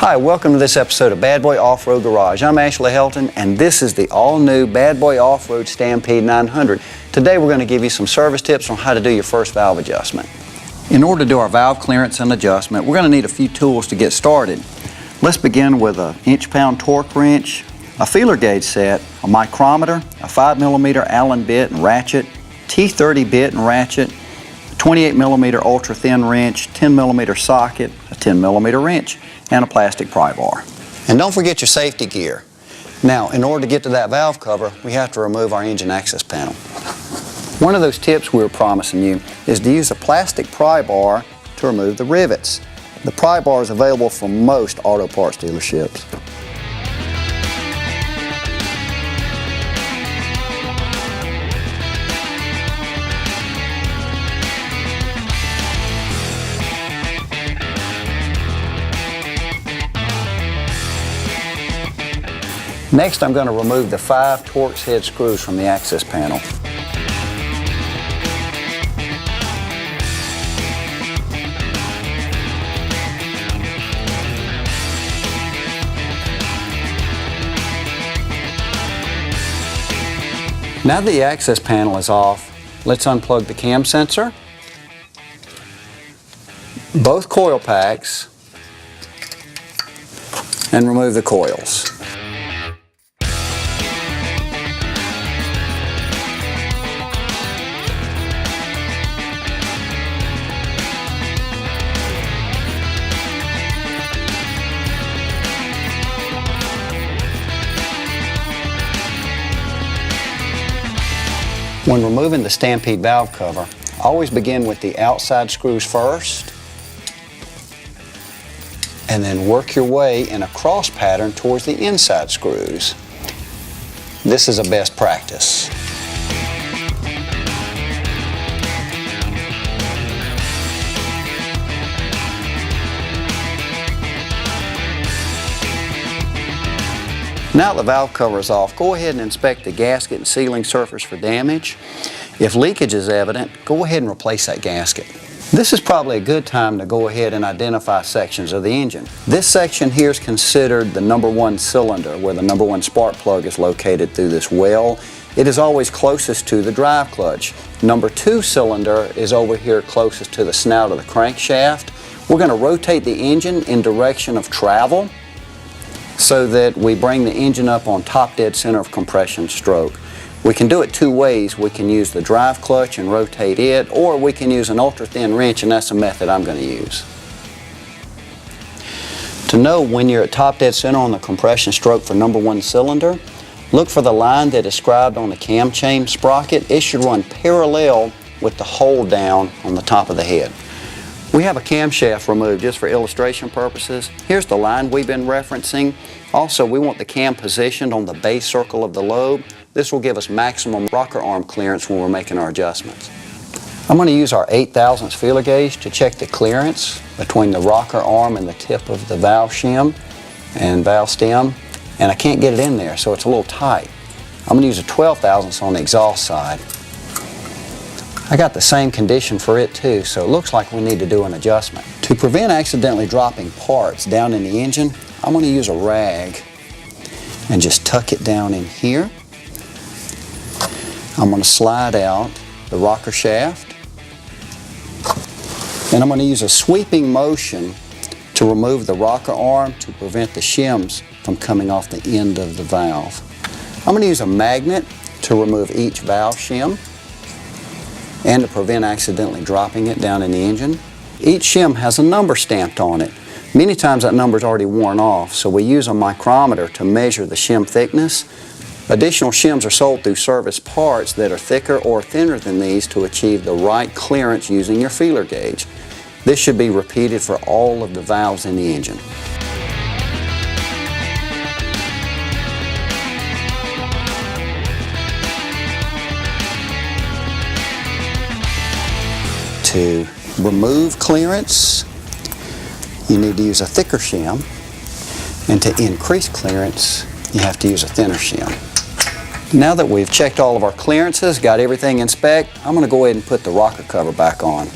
Hi, welcome to this episode of Bad Boy Off-Road Garage. I'm Ashley Helton, and this is the all-new Bad Boy Off-Road Stampede 900. Today we're going to give you some service tips on how to do your first valve adjustment. In order to do our valve clearance and adjustment, we're going to need a few tools to get started. Let's begin with an inch-pound torque wrench, a feeler gauge set, a micrometer, a 5mm Allen bit and ratchet, T30 bit and ratchet, a 28mm ultra-thin wrench, 10mm socket, a 10mm wrench, and a plastic pry bar. And don't forget your safety gear. Now, in order to get to that valve cover, we have to remove our engine access panel. One of those tips we were promising you is to use a plastic pry bar to remove the rivets. The pry bar is available from most auto parts dealerships. Next, I'm going to remove the 5 Torx head screws from the access panel. Now that the access panel is off, let's unplug the cam sensor, both coil packs, and remove the coils. When removing the Stampede valve cover, always begin with the outside screws first, and then work your way in a cross pattern towards the inside screws. This is a best practice. Now that the valve cover is off, go ahead and inspect the gasket and sealing surface for damage. If leakage is evident, go ahead and replace that gasket. This is probably a good time to go ahead and identify sections of the engine. This section here is considered the number 1 cylinder, where the number 1 spark plug is located through this well. It is always closest to the drive clutch. Number 2 cylinder is over here closest to the snout of the crankshaft. We're going to rotate the engine in direction of travel, so that we bring the engine up on top dead center of compression stroke. We can do it 2 ways. We can use the drive clutch and rotate it, or we can use an ultra-thin wrench, and that's the method I'm going to use. To know when you're at top dead center on the compression stroke for number 1 cylinder, look for the line that is scribed on the cam chain sprocket. It should run parallel with the hold down on the top of the head. We have a camshaft removed just for illustration purposes. Here's the line we've been referencing. Also, we want the cam positioned on the base circle of the lobe. This will give us maximum rocker arm clearance when we're making our adjustments. I'm going to use our 8/1000 feeler gauge to check the clearance between the rocker arm and the tip of the valve shim and valve stem, and I can't get it in there, so it's a little tight. I'm going to use a 12/1000 on the exhaust side. I got the same condition for it too, so it looks like we need to do an adjustment. To prevent accidentally dropping parts down in the engine, I'm going to use a rag and just tuck it down in here. I'm going to slide out the rocker shaft, and I'm going to use a sweeping motion to remove the rocker arm to prevent the shims from coming off the end of the valve. I'm going to use a magnet to remove each valve shim and to prevent accidentally dropping it down in the engine. Each shim has a number stamped on it. Many times that number is already worn off, so we use a micrometer to measure the shim thickness. Additional shims are sold through service parts that are thicker or thinner than these to achieve the right clearance using your feeler gauge. This should be repeated for all of the valves in the engine. To remove clearance, you need to use a thicker shim, and to increase clearance, you have to use a thinner shim. Now that we've checked all of our clearances, got everything in spec, I'm going to go ahead and put the rocker cover back on.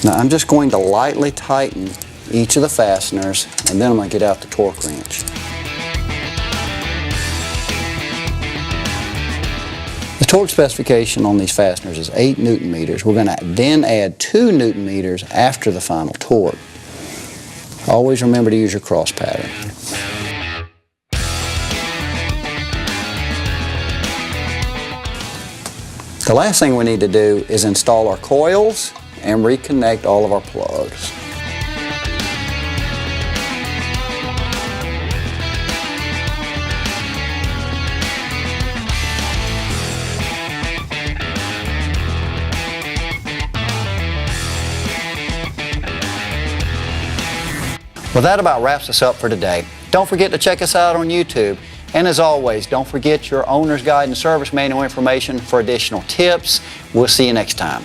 Now I'm just going to lightly tighten each of the fasteners, and then I'm going to get out the torque wrench. The torque specification on these fasteners is 8 Newton meters. We're going to then add 2 Newton meters after the final torque. Always remember to use your cross pattern. The last thing we need to do is install our coils and reconnect all of our plugs. Well, that about wraps us up for today. Don't forget to check us out on YouTube. And as always, don't forget your owner's guide and service manual information for additional tips. We'll see you next time.